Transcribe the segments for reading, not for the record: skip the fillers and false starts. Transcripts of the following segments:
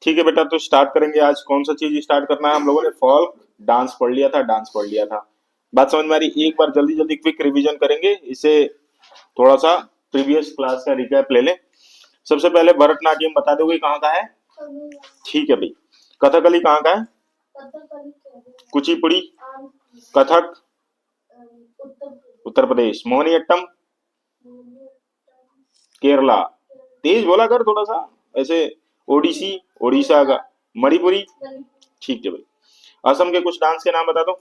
ठीक है बेटा, तो स्टार्ट करेंगे। आज कौन सा चीज स्टार्ट करना है? हम लोगों ने फॉल्क डांस पढ़ लिया था, डांस पढ़ लिया था। बात समझ में आ रही? एक बार जल्दी जल्दी क्विक रिवीजन करेंगे इसे, थोड़ा सा प्रीवियस क्लास का रिकैप ले लें। सबसे पहले भरतनाट्यम बता दोगे कहाँ का है? ठीक है भाई। कथकली कहाँ का है? कुचिपुड़ी, कथक उत्तर प्रदेश, मोहिनीअट्टम केरला। तेज बोला कर थोड़ा सा, ऐसे। ओडिसी ओडिशा का, मणिपुरी। ठीक है भाई। असम के कुछ डांस के नाम बता दो।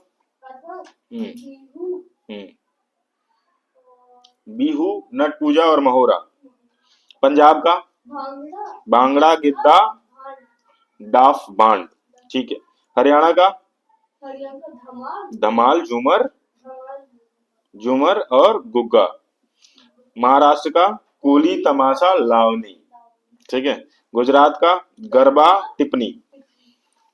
हम्म बिहू, नट पूजा और महोरा। पंजाब का भांगड़ा, गिद्दा, डाफ, बांड। ठीक है। हरियाणा का धमाल, झूमर, झूमर और गुग्गा। महाराष्ट्र का कोली, तमाशा, लावनी। ठीक है। गुजरात का गरबा, टिप्पणी।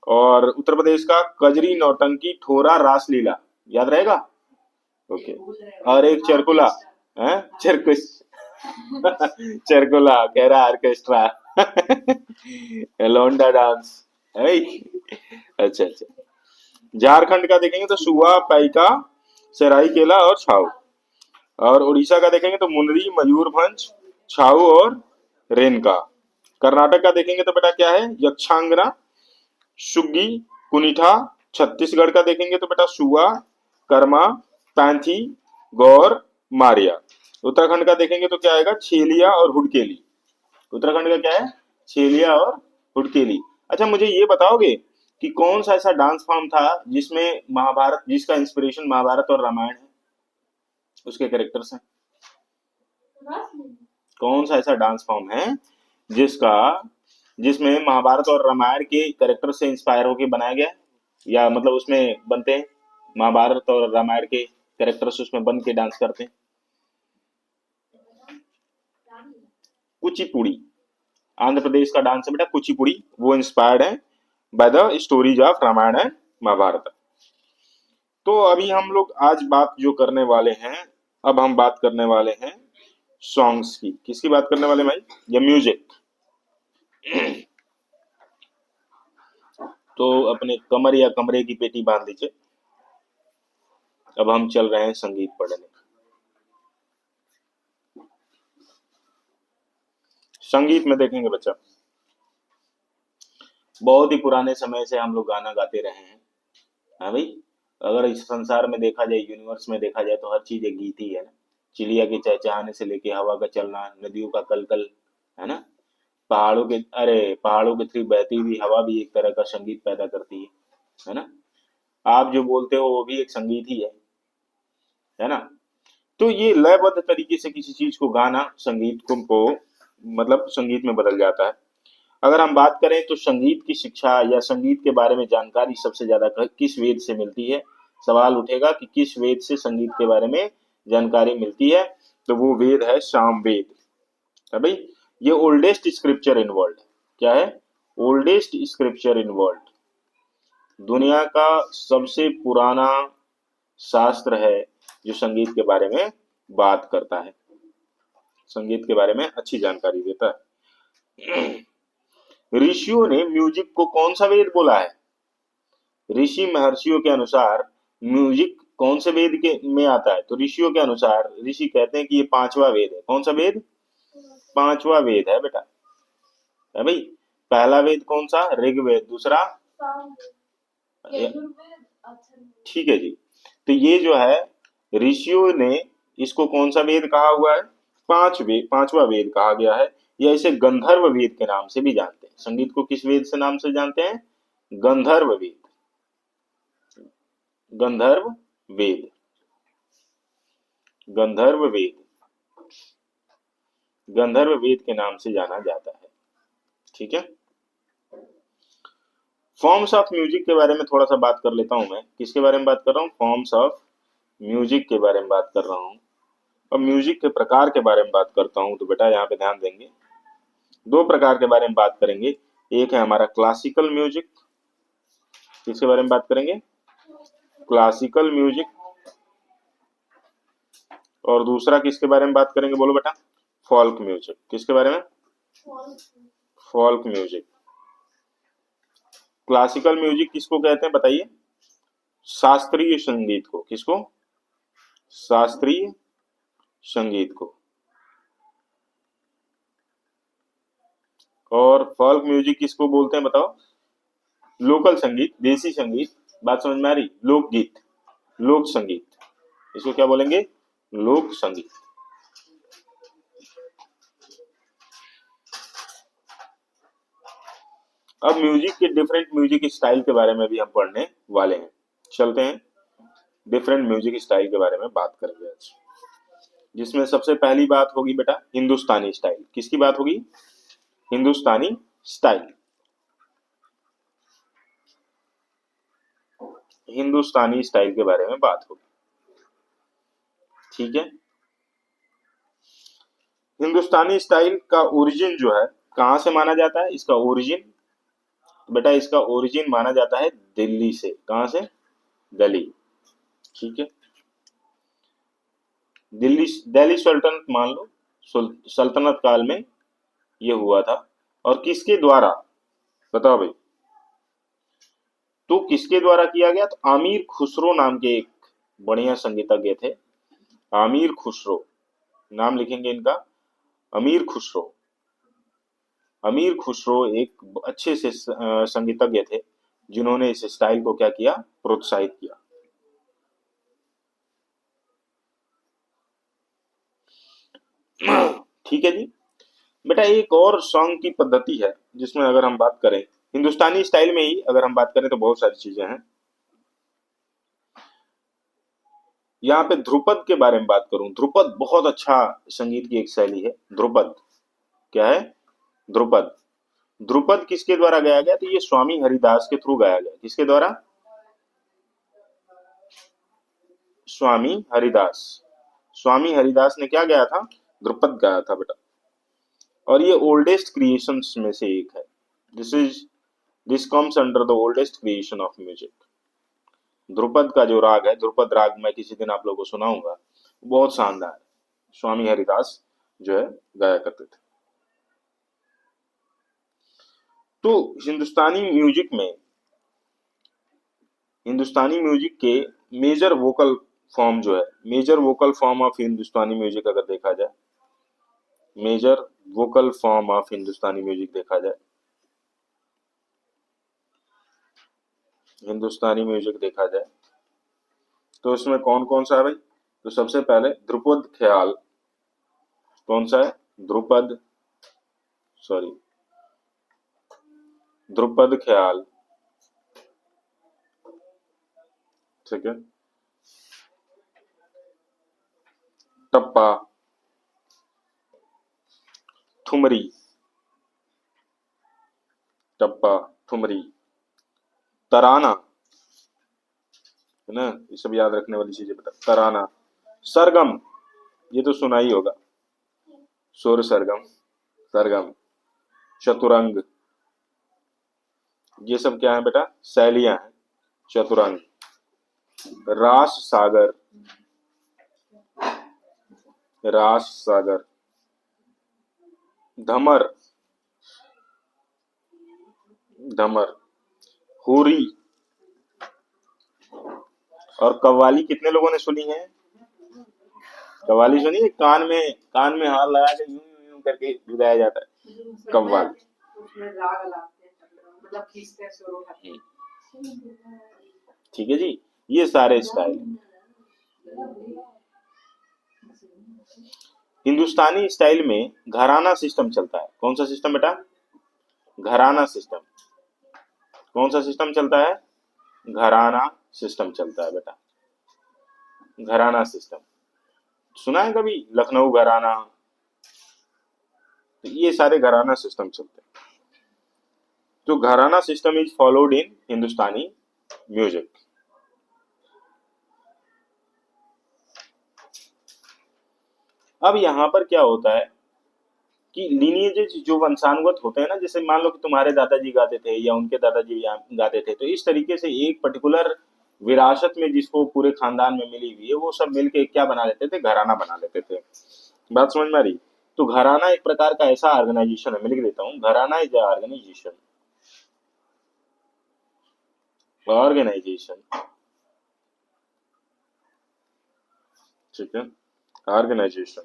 और उत्तर प्रदेश का कजरी, नौटंकी, ठोरा, रासलीला। याद रहेगा? ओके। और एक चरकुला है, चरकुश। चरकुला कह रहा ऑर्केस्ट्रा। लोंडा डांस है। अच्छा अच्छा। झारखंड का देखेंगे तो सुआ, पैका, सराईकेला और छाऊ। और उड़ीसा का देखेंगे तो मुनरी, मयूरभंज, छाऊ और रेनका। कर्नाटक का देखेंगे तो बेटा क्या है? यक्षांगना, सुग्गी, कुनिठा। छत्तीसगढ़ का देखेंगे तो बेटा सुआ, कर्मा, पैंथी, गौर, मारिया। उत्तराखंड का देखेंगे तो क्या आएगा? छेलिया और हुडकेली। उत्तराखंड का क्या है? छेलिया और हुडकेली। अच्छा, मुझे ये बताओगे कि कौन सा ऐसा डांस फॉर्म था जिसमें महाभारत, जिसका इंस्पिरेशन महाभारत और रामायण है, उसके कैरेक्टर्स हैं? कौन सा ऐसा डांस फॉर्म है जिसका, जिसमें महाभारत और रामायण के कैरेक्टर से इंस्पायर होकर बनाया गया है? या मतलब उसमें बनते हैं, महाभारत और रामायण के कैरेक्टर्स उसमें बन के डांस करते हैं। कुचिपुड़ी, आंध्र प्रदेश का डांस है बेटा कुचिपुड़ी। वो इंस्पायर्ड है by the stories of Ramayana and Mahabharata. तो अभी हम लोग आज बात जो करने वाले हैं, अब हम बात करने वाले हैं सॉन्ग्स की। किसकी बात करने वाले भाई? ये म्यूजिक। तो अपने कमर या कमरे की पेटी बांध लीजिए। अब हम चल रहे हैं संगीत पढ़ने। संगीत में देखेंगे बच्चा, बहुत ही पुराने समय से हम लोग गाना गाते रहे हैं। हाँ भाई। अगर इस संसार में देखा जाए, यूनिवर्स में देखा जाए, तो हर चीज एक गीत ही है ना। चिड़िया के चहचहाने से लेके हवा का चलना, नदियों का कलकल, है ना। पहाड़ों के, अरे पहाड़ों के थ्रू बहती हुई हवा भी एक तरह का संगीत पैदा करती है ना। आप जो बोलते हो वो भी एक संगीत ही है ना। तो ये लयबद्ध तरीके से किसी चीज को गाना संगीत को मतलब संगीत में बदल जाता है। अगर हम बात करें तो संगीत की शिक्षा या संगीत के बारे में जानकारी सबसे ज्यादा किस वेद से मिलती है? सवाल उठेगा कि किस वेद से संगीत के बारे में जानकारी मिलती है। तो वो वेद है सामवेद, है भाई। ये ओल्डेस्ट स्क्रिप्चर इन वर्ल्ड। क्या है? Oldest scripture in world. दुनिया का सबसे पुराना शास्त्र है जो संगीत के बारे में बात करता है, संगीत के बारे में अच्छी जानकारी देता है। ऋषियों ने म्यूजिक को कौन सा वेद बोला है? ऋषि महर्षियों के अनुसार म्यूजिक कौन से वेद के में आता है? तो ऋषियों के अनुसार ऋषि कहते हैं कि ये पांचवा वेद है। कौन सा वेद? पांचवा वेद है बेटा, है भाई। पहला वेद कौन सा? ऋग्वेद। दूसरा? ठीक है जी। तो ये जो है, ऋषियों ने इसको कौन सा वेद कहा हुआ है? पांचवा वेद कहा गया है। या इसे गंधर्व वेद के नाम से भी जानते हैं। संगीत को किस वेद से नाम से जानते हैं? गंधर्व वेद। गंधर्व वेद, गंधर्व वेद, गंधर्व वेद के नाम से जाना जाता है। ठीक है। फॉर्म्स ऑफ म्यूजिक के बारे में थोड़ा सा बात कर लेता हूं मैं। किसके बारे में बात कर रहा हूँ? फॉर्म्स ऑफ म्यूजिक के बारे में बात कर रहा हूँ। और म्यूजिक के प्रकार के बारे में बात करता हूँ। तो बेटा यहाँ पे ध्यान देंगे, दो प्रकार के बारे में बात करेंगे। एक है हमारा क्लासिकल म्यूजिक। किसके बारे में बात करेंगे? Classical music. और दूसरा किसके बारे में बात करेंगे? बोलो बेटा। Folk music. किसके बारे में? Folk music. क्लासिकल म्यूजिक किसको कहते हैं बताइए? शास्त्रीय संगीत को। किसको? शास्त्रीय संगीत को। और फोल्क म्यूजिक किसको बोलते हैं बताओ? लोकल संगीत, देसी संगीत। बात समझ में आ रही? लोकगीत, लोक संगीत, इसको क्या बोलेंगे? लोक संगीत। अब म्यूजिक के डिफरेंट म्यूजिक स्टाइल के बारे में भी हम पढ़ने वाले हैं। चलते हैं डिफरेंट म्यूजिक स्टाइल के बारे में बात करेंगे आज, जिसमें सबसे पहली बात होगी बेटा हिंदुस्तानी स्टाइल। किसकी बात होगी? हिंदुस्तानी स्टाइल। हिंदुस्तानी स्टाइल के बारे में बात होगी, ठीक है। हिंदुस्तानी स्टाइल का ओरिजिन जो है कहां से माना जाता है? इसका ओरिजिन बेटा, इसका ओरिजिन माना जाता है दिल्ली से। कहां से? दिल्ली, ठीक है। दिल्ली, दिल्ली सल्तनत मान लो, सल्तनत काल में ये हुआ था। और किसके द्वारा बताओ भाई? तो किसके द्वारा किया गया? तो आमिर खुसरो नाम के एक बढ़िया संगीतज्ञ थे। आमिर खुसरो, नाम लिखेंगे इनका, अमीर खुसरो। अमीर खुसरो एक अच्छे से संगीतज्ञ थे, जिन्होंने इस स्टाइल को क्या किया? प्रोत्साहित किया। ठीक है जी। बेटा एक और सॉन्ग की पद्धति है जिसमें अगर हम बात करें हिंदुस्तानी स्टाइल में ही, अगर हम बात करें तो बहुत सारी चीजें हैं। यहाँ पे ध्रुपद के बारे में बात करूं, ध्रुपद बहुत अच्छा संगीत की एक शैली है। ध्रुपद क्या है? ध्रुपद। ध्रुपद किसके द्वारा गाया गया? तो ये स्वामी हरिदास के थ्रू गाया गया। किसके द्वारा? स्वामी हरिदास। स्वामी हरिदास ने क्या गाया था? ध्रुपद गाया था बेटा। और ये ओल्डेस्ट क्रिएशंस में से एक है। This comes under the oldest creation of music. Dhrupad का जो राग है, ध्रुपद राग मैं किसी दिन आप लोगों को सुनाऊंगा, बहुत शानदार है। स्वामी हरिदास जो है गाया करते थे। तो हिंदुस्तानी म्यूजिक के मेजर वोकल फॉर्म जो है, major vocal form of Hindustani music अगर देखा जाए, major vocal form of Hindustani music देखा जाए, हिंदुस्तानी म्यूजिक देखा जाए तो इसमें कौन कौन सा है भाई? तो सबसे पहले ध्रुपद ख्याल। कौन सा है? ध्रुपद, सॉरी, ध्रुपद ख्याल, ठीक है। टप्पा, ठुमरी, टप्पा, ठुमरी, तराना, है ना, ये सब याद रखने वाली चीजें बता। तराना, सरगम, ये तो सुना ही होगा, सुर सरगम, सरगम, चतुरंग, ये सब क्या है बेटा? शैलियां हैं। चतुरंग, रास सागर, रास सागर, धमर, धमर, हुरी। और कव्वाली कितने लोगों ने सुनी है? कव्वाली सुनी है? कान में हाथ लगा के यूं यूं यूं करके गाया जाता है कव्वाली। ठीक है जी, ये सारे स्टाइल। हिंदुस्तानी स्टाइल में घराना सिस्टम चलता है। कौन सा सिस्टम बेटा? घराना सिस्टम। कौन सा सिस्टम चलता है? घराना सिस्टम चलता है बेटा। घराना सिस्टम सुना है कभी? लखनऊ घराना, तो ये सारे घराना सिस्टम चलते हैं। तो घराना system is followed in Hindustani music. अब यहाँ पर क्या होता है कि लीनिएजेस जो वंशानुगत होते हैं ना, जैसे मान लो कि तुम्हारे दादाजी गाते थे या उनके दादाजी गाते थे, तो इस तरीके से एक पर्टिकुलर विरासत में जिसको पूरे खानदान में मिली हुई है, वो सब मिलके क्या बना लेते थे? घराना बना लेते थे। बात समझ में आ रही? तो घराना एक प्रकार का ऐसा ऑर्गेनाइजेशन है, मैं लिख देता हूँ, घराना इज ऑर्गेनाइजेशन, ऑर्गेनाइजेशन, ठीक है, ऑर्गेनाइजेशन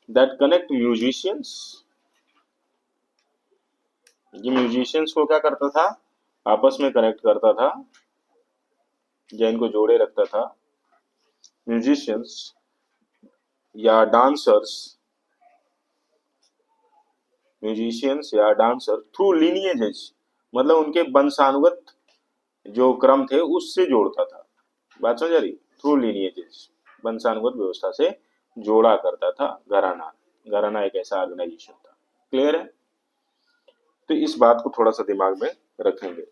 दैट कनेक्ट म्यूजिशियंस। ये म्यूजिशियंस को क्या करता था, आपस में कनेक्ट करता था या इनको जोड़े रखता था। म्यूजिशियंस या डांसर्स, म्यूजिशियंस या डांसर थ्रू लीनिएजेस, मतलब उनके वंशानुगत जो क्रम थे उससे जोड़ता था। बात समझ आ रही, थ्रू लीनिएजेस, वंशानुगत व्यवस्था से जोड़ा करता था घराना। घराना एक ऐसा ऑर्गेनाइजेशन था। क्लियर है, तो इस बात को थोड़ा सा दिमाग में रखेंगे।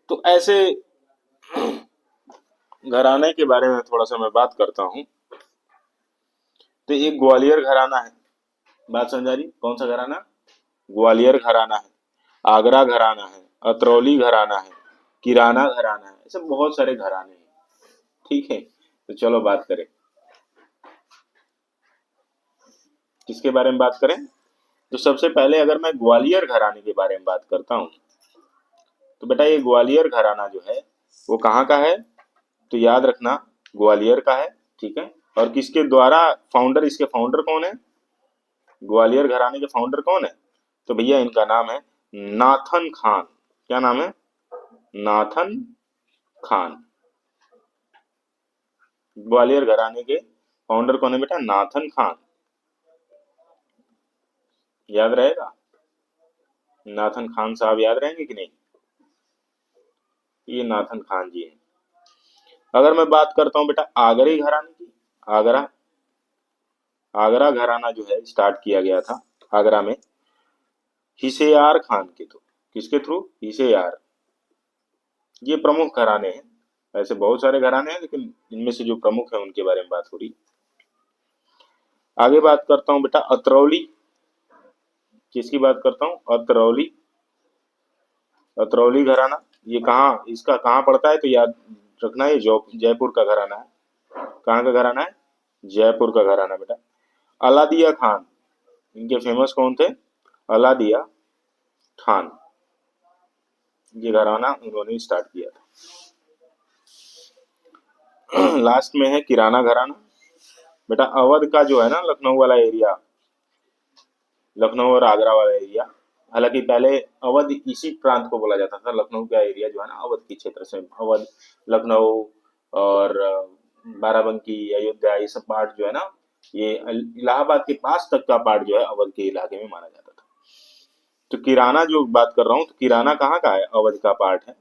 तो ऐसे घराने के बारे में थोड़ा सा मैं बात करता हूं। तो एक ग्वालियर घराना है, बात समझ आ रही, कौन सा घराना, ग्वालियर घराना है, आगरा घराना है, अतरौली घराना है, किराना घराना है, ऐसे बहुत सारे घराने हैं। ठीक है, तो चलो बात करें, किसके बारे में बात करें। तो सबसे पहले अगर मैं ग्वालियर घराने के बारे में बात करता हूँ, तो बेटा ये ग्वालियर घराना जो है वो कहाँ का है, तो याद रखना ग्वालियर का है। ठीक है, और किसके द्वारा फाउंडर, इसके फाउंडर कौन है, ग्वालियर घराने के फाउंडर कौन है, तो भैया इनका नाम है नाथन खान। क्या नाम है, नाथन खान। ग्वालियर घराने के फाउंडर कौन है बेटा, नाथन खान। याद रहेगा, नाथन खान साहब याद रहेंगे कि नहीं, ये नाथन खान जी हैं। अगर मैं बात करता हूं बेटा आगरे घराने की, आगरा, आगरा घराना जो है स्टार्ट किया गया था आगरा में हिसेयार खान के थ्रू। किसके थ्रू, हिसेयार। ये प्रमुख घराने हैं, ऐसे बहुत सारे घराने हैं लेकिन इनमें से जो प्रमुख है उनके बारे में बात हो रही। आगे बात करता हूं बेटा अतरौली, किसकी बात करता हूं, अतरौली। अतरौली घराना ये कहाँ, इसका कहाँ पड़ता है, तो याद रखना ये जयपुर का घराना है। कहाँ का घराना है, जयपुर का घराना बेटा। अलादिया खान, इनके फेमस कौन थे, अलादिया खान। ये घराना उन्होंने स्टार्ट किया था। लास्ट में है किराना घराना, बेटा अवध का जो है ना लखनऊ वाला एरिया, लखनऊ और आगरा वाला एरिया, हालांकि पहले अवध इसी प्रांत को बोला जाता था, लखनऊ का एरिया जो है ना अवध के क्षेत्र से, अवध, लखनऊ और बाराबंकी, अयोध्या, ये सब पार्ट जो है ना, ये इलाहाबाद के पास तक का पार्ट जो है अवध के इलाके में माना जाता था। तो किराना जो बात कर रहा हूँ, तो किराना कहाँ का है, अवध का पार्ट है,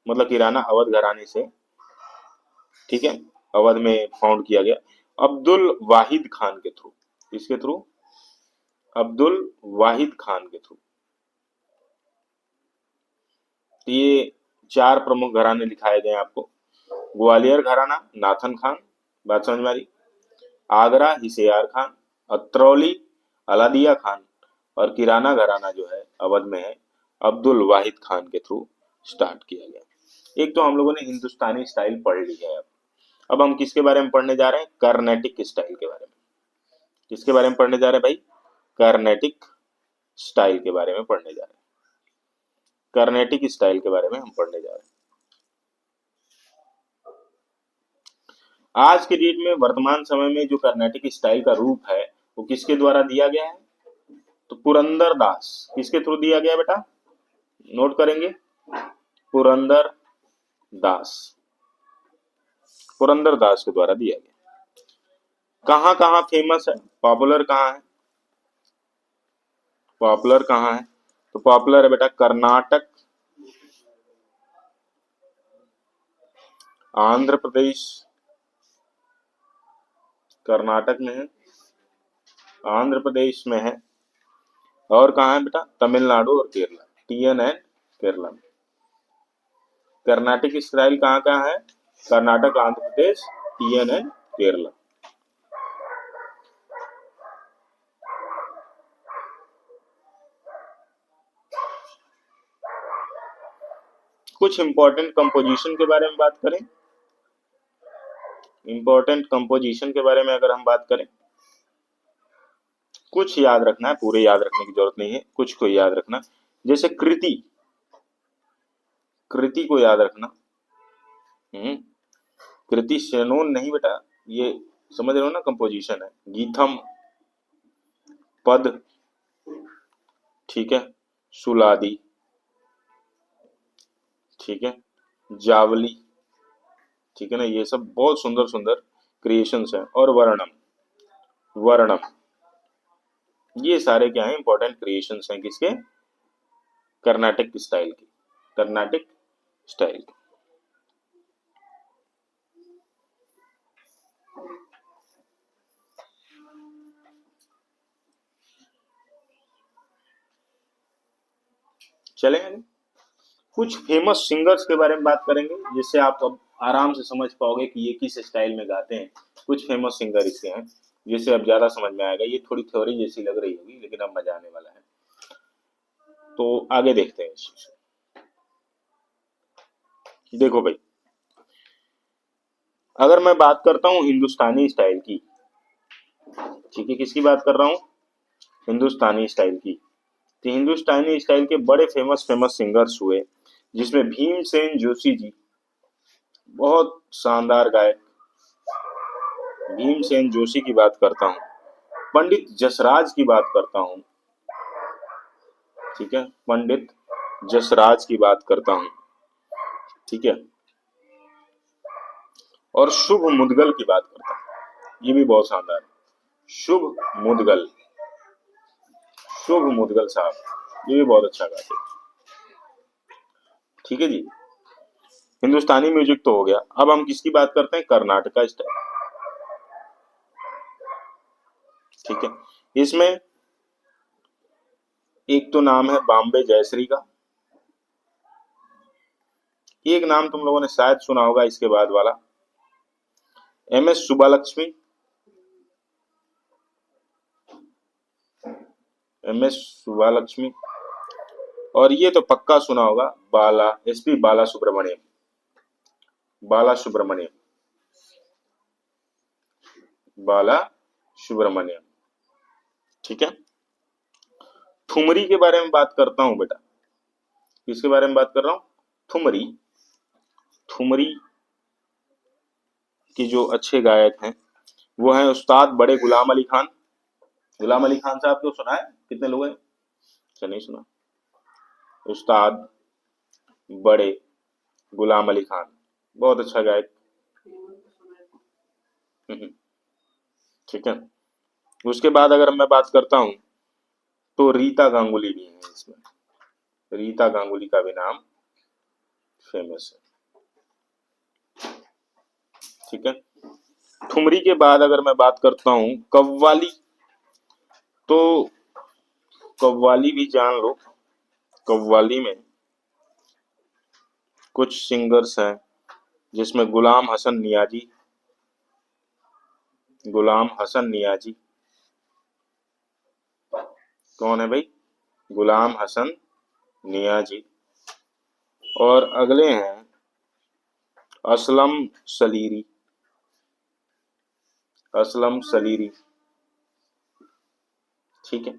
मतलब किराना अवध घराने से, ठीक है, अवध में फाउंड किया गया अब्दुल वाहिद खान के थ्रू। किसके थ्रू, अब्दुल वाहिद खान के थ्रू। तो ये चार प्रमुख घराने दिखाए गए आपको। ग्वालियर घराना नाथन खान, बात समझ में आ रही, आगरा हिसेयार खान, अतरौली अलादिया खान, और किराना घराना जो है अवध में है अब्दुल वाहिद खान के थ्रू स्टार्ट किया गया। एक तो हम लोगों ने हिंदुस्तानी स्टाइल पढ़ ली है। अब हम किसके बारे में पढ़ने जा रहे हैं, कर्नेटिक स्टाइल के बारे में। किसके बारे में पढ़ने जा रहे हैं भाई, कर्नेटिक स्टाइल के बारे में पढ़ने जा रहे हैं। कर्नेटिक स्टाइल के बारे में हम पढ़ने जा रहे हैं। आज के डेट में वर्तमान समय में जो कर्नाटिक स्टाइल का रूप है वो किसके द्वारा दिया गया है, तो पुरंदर दास। किसके थ्रू दिया गया बेटा, नोट करेंगे, पुरंदर दास, पुरंदर दास के द्वारा दिया गया। कहां कहां फेमस है, पॉपुलर कहां है, पॉपुलर कहां है, तो पॉपुलर है बेटा कर्नाटक, आंध्र प्रदेश, कर्नाटक में है, आंध्र प्रदेश में है, और कहा है बेटा तमिलनाडु और केरला, टीएन एंड केरला में। कर्नाटक स्टाइल कहाँ कहाँ है, कर्नाटक, आंध्र प्रदेश, टीएन एंड केरला। कुछ इंपॉर्टेंट कंपोजिशन के बारे में बात करें, इंपॉर्टेंट कंपोजिशन के बारे में अगर हम बात करें, कुछ याद रखना है, पूरे याद रखने की जरूरत नहीं है, कुछ को याद रखना। जैसे कृति, कृति को याद रखना। कृति शेनोन नहीं बेटा, ये समझ रहे हो ना, कंपोजिशन है। गीथम, पद, ठीक है, सुलादी, ठीक है, जावली, ठीक है ना, ये सब बहुत सुंदर सुंदर क्रिएशंस हैं। और वर्णम, वर्णम, ये सारे क्या है, इंपॉर्टेंट क्रिएशंस हैं किसके, कर्नाटक स्टाइल की, कर्नाटक स्टाइल की। चलेंगे, कुछ फेमस सिंगर्स के बारे में बात करेंगे, जिससे आप अब आराम से समझ पाओगे कि ये किस स्टाइल में गाते हैं। कुछ फेमस सिंगर इसके हैं, जिससे अब ज्यादा समझ में आएगा। ये थोड़ी थ्योरी जैसी लग रही होगी, लेकिन अब मजा आने वाला है। तो आगे देखते हैं इस चीज को। देखो भाई, अगर मैं बात करता हूँ हिंदुस्तानी स्टाइल की, ठीक है, किसकी बात कर रहा हूँ, हिंदुस्तानी स्टाइल की। तो हिंदुस्तानी स्टाइल के बड़े फेमस फेमस सिंगर्स हुए, जिसमें भीमसेन जोशी जी, बहुत शानदार गायक, भीमसेन जोशी की बात करता हूँ। पंडित जसराज की बात करता हूँ, ठीक है, पंडित जसराज की बात करता हूँ, ठीक है। और शुभ मुदगल की बात करता हूँ, ये भी बहुत शानदार है। शुभ मुदगल, शुभ मुदगल साहब, ये भी बहुत अच्छा गाते हैं, ठीक है जी। हिंदुस्तानी म्यूजिक तो हो गया, अब हम किसकी बात करते हैं, कर्नाटका स्टाइल, ठीक है। इसमें एक तो नाम है बॉम्बे जयश्री का, एक नाम तुम लोगों ने शायद सुना होगा इसके बाद वाला, MS सुब्बालक्ष्मी, MS सुब्बालक्ष्मी। और ये तो पक्का सुना होगा, बाला, SP बाला सुब्रमण्यम, बाला सुब्रमण्यम, बाला सुब्रमण्यम, ठीक है। ठुमरी के बारे में बात करता हूं बेटा, किसके बारे में बात कर रहा हूं, ठुमरी। ठुमरी के जो अच्छे गायक हैं वो हैं उस्ताद बड़े गुलाम अली खान। गुलाम अली खान साहब को सुना है, कितने लोग हैं, अच्छा नहीं सुना। उस्ताद बड़े गुलाम अली खान, बहुत अच्छा गायक, ठीक है। उसके बाद अगर मैं बात करता हूं तो रीता गांगुली भी है इसमें, रीता गांगुली का भी नाम फेमस है, ठीक है। ठुमरी के बाद अगर मैं बात करता हूं कव्वाली, तो कव्वाली भी जान लो। कव्वाली में कुछ सिंगर्स हैं, जिसमें गुलाम हसन नियाजी, गुलाम हसन नियाजी, कौन है भाई, गुलाम हसन नियाजी। और अगले हैं असलम सलीरी, असलम सलीरी, ठीक है।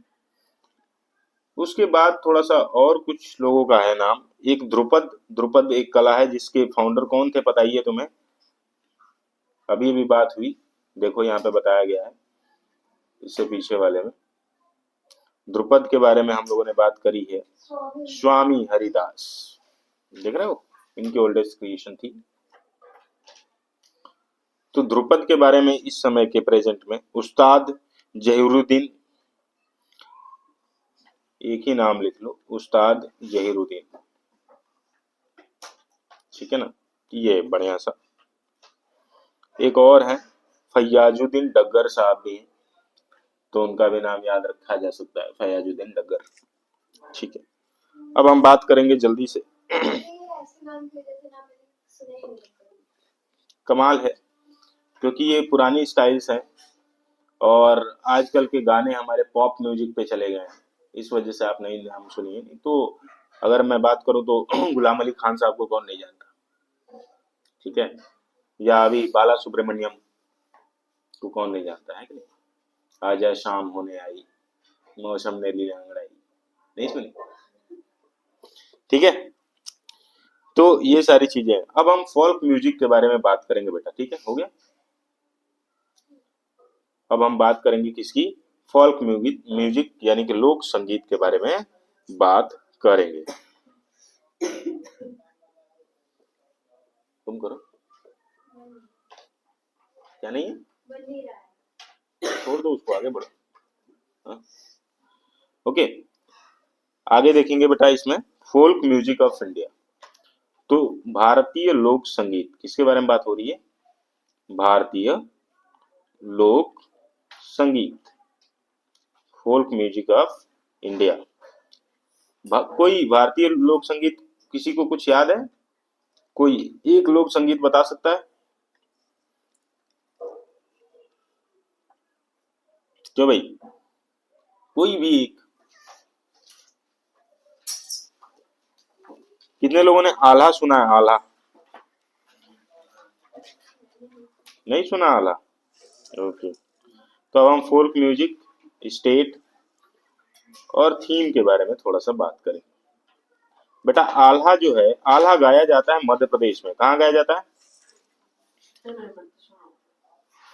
उसके बाद थोड़ा सा और कुछ लोगों का है नाम, एक ध्रुपद, ध्रुपद एक कला है जिसके फाउंडर कौन थे पता ही है तुम्हें, अभी भी बात हुई, देखो यहाँ पे बताया गया है इससे पीछे वाले में, ध्रुपद के बारे में हम लोगों ने बात करी है, स्वामी हरिदास, देख रहे हो, इनकी ओल्डेस्ट क्रिएशन थी। तो ध्रुपद के बारे में इस समय के प्रेजेंट में उस्ताद जहीरुद्दीन, एक ही नाम लिख लो, उस्ताद जहीरुद्दीन, ठीक है ना, ये बढ़िया सा। एक और है फैयाजुद्दीन डग्गर साहब भी हैं, तो उनका भी नाम याद रखा जा सकता है, फैयाजुद्दीन डग्गर, ठीक है। अब हम बात करेंगे जल्दी से, कमाल है, क्योंकि ये पुरानी स्टाइल्स हैं और आजकल के गाने हमारे पॉप म्यूजिक पे चले गए हैं, इस वजह से आप नहीं नाम सुनिए। तो अगर मैं बात करूं तो गुलाम अली खान साहब को कौन नहीं जानता, ठीक है, या अभी बाला सुब्रमण्यम को कौन नहीं जानता है कि नहीं, आजा शाम होने आई, मौसम ने ली अंगड़ाई, नहीं सुनी? ठीक है, तो ये सारी चीजें हैं। अब हम फोल्क म्यूजिक के बारे में बात करेंगे बेटा, ठीक है, हो गया। अब हम बात करेंगे किसकी? फोल्क म्यूजिक, म्यूजिक यानी कि लोक संगीत के बारे में बात करेंगे। तुम करो, क्या नहीं है, छोड़ दो उसको, आगे बढ़ो। हाँ? ओके, आगे देखेंगे बेटा इसमें फोल्क म्यूजिक ऑफ इंडिया। तो भारतीय लोक संगीत किसके बारे में बात हो रही है? भारतीय लोक संगीत, फोल्क म्यूजिक ऑफ इंडिया। कोई भारतीय लोक संगीत किसी को कुछ याद है? कोई एक लोक संगीत बता सकता है? क्यों भाई, कोई भी एक। कितने लोगों ने आल्हा सुना है? आल्हा नहीं सुना? आल्हा, ओके। तो अब हम फोल्क म्यूजिक, स्टेट और थीम के बारे में थोड़ा सा बात करें। बेटा आल्हा जो है, आल्हा गाया जाता है मध्य प्रदेश में। कहाँ गाया जाता है?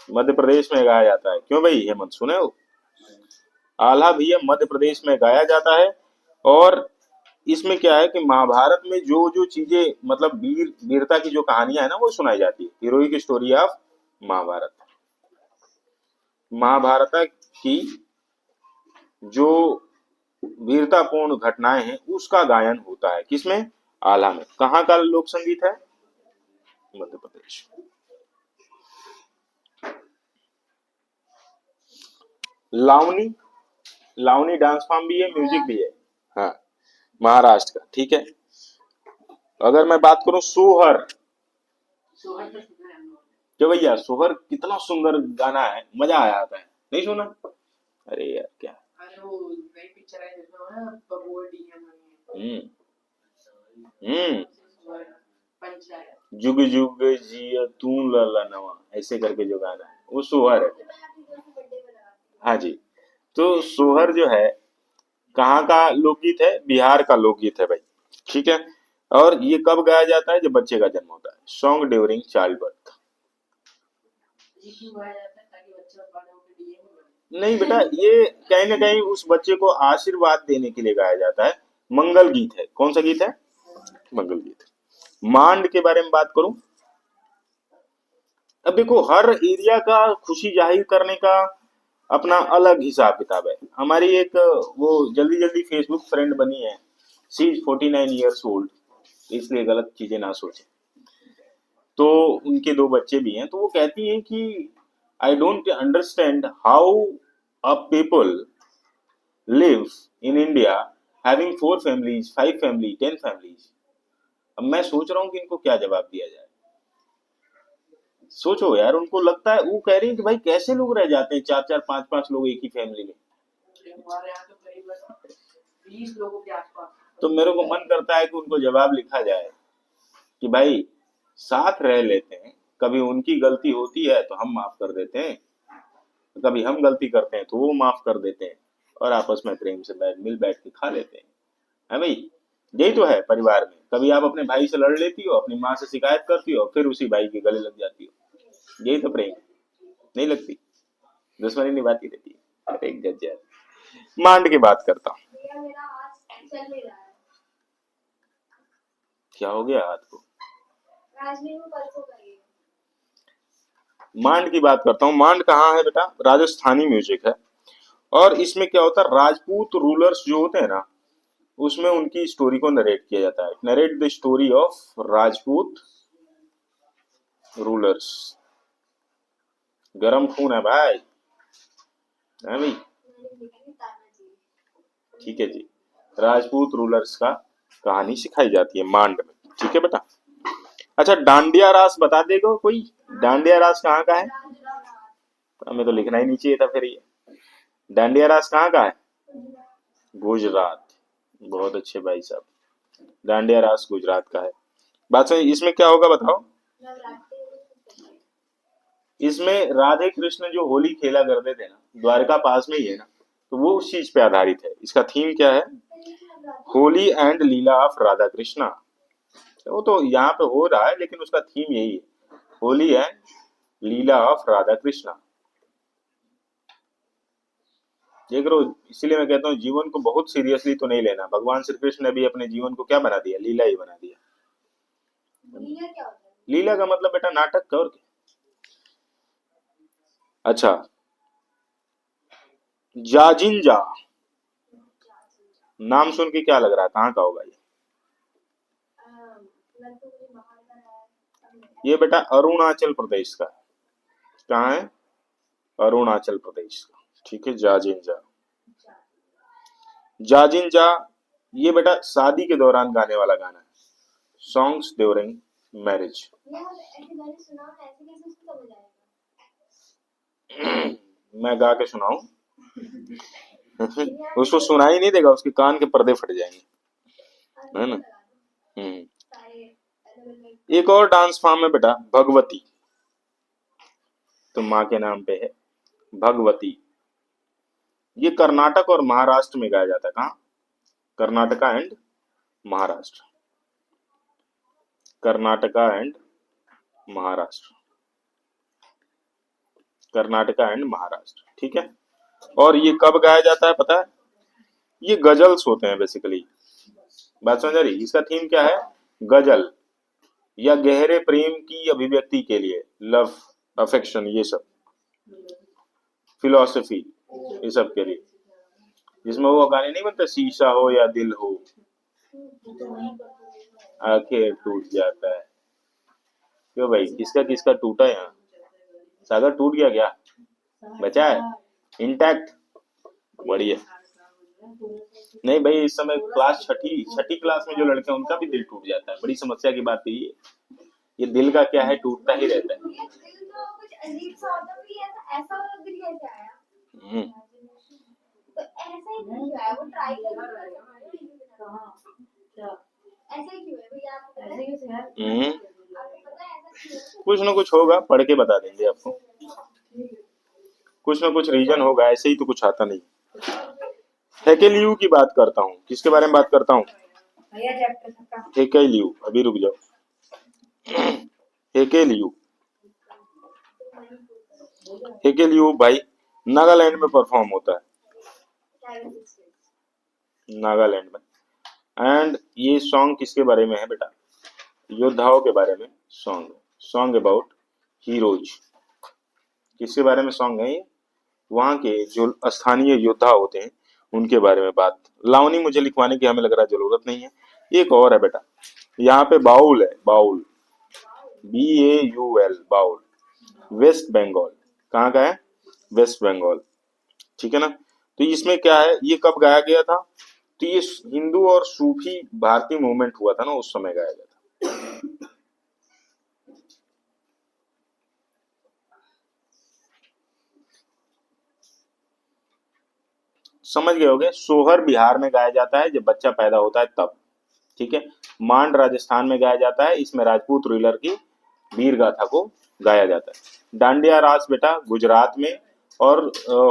मध्य प्रदेश में गाया जाता है। क्यों भाई हेमंत, सुने हो? आल्हा भैया मध्य प्रदेश में गाया जाता है। और इसमें क्या है कि महाभारत में जो जो चीजें, मतलब वीरता की जो कहानियां है ना, वो सुनाई जाती है। Heroic story of Mahabharata, Mahabharata की जो वीरतापूर्ण घटनाएं हैं उसका गायन होता है। किसमें? आल्हा में। कहाँ का लोक संगीत है? मध्य प्रदेश। लावनी, लावनी डांस फॉर्म भी है, म्यूजिक भी है। हाँ, महाराष्ट्र का, ठीक है। अगर मैं बात करूं सोहर, तो भैया सोहर कितना सुंदर गाना है, मजा आ जाता है। नहीं सुना? अरे यार क्या, हम्म हम्म, जुग जुग जिया तू लला नवा, ऐसे करके जो गाना है वो सोहर है। हाँ जी, तो सोहर जो है कहाँ का लोकगीत है? बिहार का लोकगीत है भाई, ठीक है। और ये कब गाया जाता है? जब बच्चे का जन्म होता है, सॉन्ग ड्यूरिंग चाइल्ड बर्थ। नहीं बेटा, ये कहीं ना कहीं उस बच्चे को आशीर्वाद देने के लिए गाया जाता है। मंगल गीत है। कौन सा गीत है? मंगल गीत। मांड के बारे में बात करूं, अब देखो हर एरिया का खुशी जाहिर करने का अपना अलग हिसाब किताब है। हमारी एक वो जल्दी जल्दी फेसबुक फ्रेंड बनी है, सी इज 49 ईयर्स ओल्ड, इसलिए गलत चीजें ना सोचें। तो उनके दो बच्चे भी हैं, तो वो कहती हैं कि I don't understand how a people live in India having 4 families, 5 family, 10 families. अब मैं सोच रहा हूँ कि इनको क्या जवाब दिया जाए। सोचो यार, उनको लगता है, वो कह रही है कि भाई कैसे लोग रह जाते हैं, चार चार पांच पांच लोग एक ही फैमिली में। हमारे यहाँ तो करीबन 20 लोगों के आसपास। तो मेरे को मन करता है कि उनको जवाब लिखा जाए कि भाई साथ रह लेते हैं, कभी उनकी गलती होती है तो हम माफ कर देते हैं, कभी हम गलती करते हैं तो वो माफ कर देते हैं, और आपस में प्रेम से मिल बैठ के खा लेते हैं। है भाई, यही तो है परिवार में। कभी आप अपने भाई से लड़ लेती हो, अपनी माँ से शिकायत करती हो, फिर उसी भाई के गले लग जाती हो। यही तो प्रेम है। नहीं लगती? दुश्मनी निभाती रहती है। अरे गजब। मांड की बात करता हूँ। क्या हो गया हाथ को? मांड की बात करता हूँ। मांड कहाँ है बेटा? राजस्थानी म्यूजिक है। और इसमें क्या होता है, राजपूत रूलर्स जो होते हैं ना, उसमें उनकी स्टोरी को नरेट किया जाता है। Narrate the story of Rajput rulers. गरम खून है भाई, है भाई, ठीक है जी। राजपूत रूलर्स का कहानी सिखाई जाती है मांड में, ठीक है बेटा। अच्छा, डांडिया रास बता देगा कोई? डांडिया रास कहाँ का है? हमें तो लिखना ही नहीं चाहिए था फिर ये। डांडिया रास कहाँ का है? गुजरात। बहुत अच्छे भाई साहब, डांडिया रास गुजरात का है। बात सही। इसमें क्या होगा बताओ? इसमें राधे कृष्ण जो होली खेला करते थे ना, द्वारका पास में ही है ना, तो वो उस चीज पे आधारित है। इसका थीम क्या है? Holi and Leela of Radha Krishna. वो तो यहाँ पे हो रहा है लेकिन उसका थीम यही है, Holi and Leela of Radha Krishna. देख रो, इसीलिए मैं कहता हूँ जीवन को बहुत सीरियसली तो नहीं लेना। भगवान श्री कृष्ण ने भी अपने जीवन को क्या बना दिया? लीला ही बना दिया। लीला क्या होता है? लीला का मतलब बेटा नाटक का, और क्या। अच्छा, जाजिंजा नाम सुन के क्या लग रहा है, कहाँ का होगा ये? लग तो मुझे बाहर का रहा है, अब नहीं ये बेटा अरुणाचल प्रदेश का है। कहाँ है? अरुणाचल प्रदेश का। ठीक है, जाजिंजा। जा- जाजिंजा ये बेटा शादी के दौरान गाने वाला गाना है, सॉन्ग्स ड्यूरिंग मैरिज। यार ऐसे गाने सुनाओ ना, ऐसे कैसे उसको समझ आएगा? मैं गा के सुनाऊं? यार उसको सुनाई नहीं देगा, उसके कान के पर्दे फट जाएंगे, है ना। लगा दो हम्म। सारे अलग अलग। एक और डांस फॉर्म है बेटा भगवती, तो माँ के नाम पे है भगवती। ये कर्नाटक और महाराष्ट्र में गाया जाता है। कहाँ? Karnataka and Maharashtra. Karnataka and Maharashtra. Karnataka and Maharashtra, ठीक है। और ये कब गाया जाता है पता है? ये गजल्स होते हैं बेसिकली। बात समझ आ रही? इसका थीम क्या है? गजल या गहरे प्रेम की अभिव्यक्ति के लिए, लव, अफेक्शन, ये सब, फिलोसफी, ये सब के लिए। जिसमें वो गाने नहीं बनते, शीशा हो या दिल हो, आखिर टूट जाता है। क्यों भाई, किसका किसका टूटा यहाँ? सागर टूट गया क्या? बचा है इंटैक्ट? बढ़िया। नहीं भाई, इस समय क्लास छठी छठी क्लास में जो लड़के हैं उनका भी दिल टूट जाता है। बड़ी समस्या की बात है ये दिल का क्या है, टूटता ही रहता है। ये दिल तो कुछ अजीब सा होता है, ये ऐसा ऐसा वाला दिल कैसे आया? हम्म। तो ऐसा ही क्यों है? वो ट्राई कर ऐसा ही क्यों है भैया? आपको पता है? आपको पता है ऐसा क्यों है? कुछ ना कुछ होगा, पढ़ के बता देंगे आपको। कुछ ना कुछ रीजन होगा, ऐसे ही तो कुछ आता नहीं। हेकेलियू की बात करता हूँ। किसके बारे में बात करता हूँ? हेकेलियू। अभी रुक जाओ। हेकेलियू। हेकेलियू भाई नागालैंड में परफॉर्म होता है, नागालैंड में। एंड ये सॉन्ग किसके बारे में है बेटा? योद्धाओं के बारे में सॉन्ग है, सॉन्ग अबाउट हीरोज। किसके बारे में सॉन्ग है ये? वहाँ के जो स्थानीय योद्धा होते हैं उनके बारे में बात। लावनी मुझे लिखवाने की हमें लग रहा है जरूरत नहीं है। एक और है बेटा, यहाँ पे बाउल है, बाउल, BAUL, बाउल, वेस्ट बंगाल। कहाँ का है? वेस्ट बंगाल, ठीक है ना। तो इसमें क्या है, ये कब गाया गया था? तो ये हिंदू और सूफी भारतीय मूवमेंट हुआ था ना, उस समय गाया गया था। समझ गए होगे। सोहर बिहार में गाया जाता है जब बच्चा पैदा होता है तब, ठीक है। मांड राजस्थान में गाया जाता है, इसमें राजपूत रूलर की वीर गाथा को गाया जाता है। डांडिया रास बेटा गुजरात में, और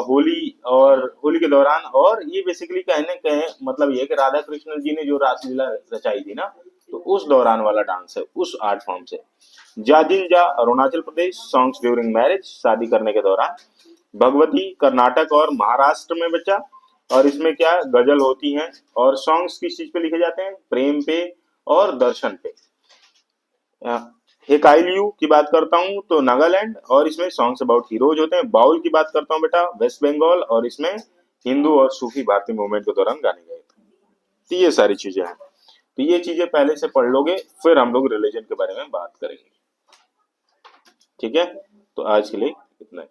होली के दौरान। और ये बेसिकली कहने कहे मतलब ये कि राधा कृष्ण जी ने जो रासलीला रचाई थी ना, तो उस दौरान वाला डांस है, उस आर्ट फॉर्म से। जाजिंजा Arunachal Pradesh, songs during marriage, शादी करने के दौरान। भगवती कर्नाटक और महाराष्ट्र में बच्चा। और इसमें क्या गजल होती हैं। और सॉन्ग्स किस चीज पे लिखे जाते हैं? प्रेम पे और दर्शन पे। हेकाइलियू की बात करता हूँ तो नागालैंड, और इसमें सॉन्ग्स अबाउट हीरोज होते हैं। बाउल की बात करता हूँ बेटा वेस्ट बंगाल, और इसमें हिंदू और सूफी भारतीय मूवमेंट के दौरान गाने गए थे। तो ये सारी चीजें हैं। तो ये चीजें पहले से पढ़ लोगे, फिर हम लोग रिलीजन के बारे में बात करेंगे, ठीक है। तो आज के लिए इतना ही।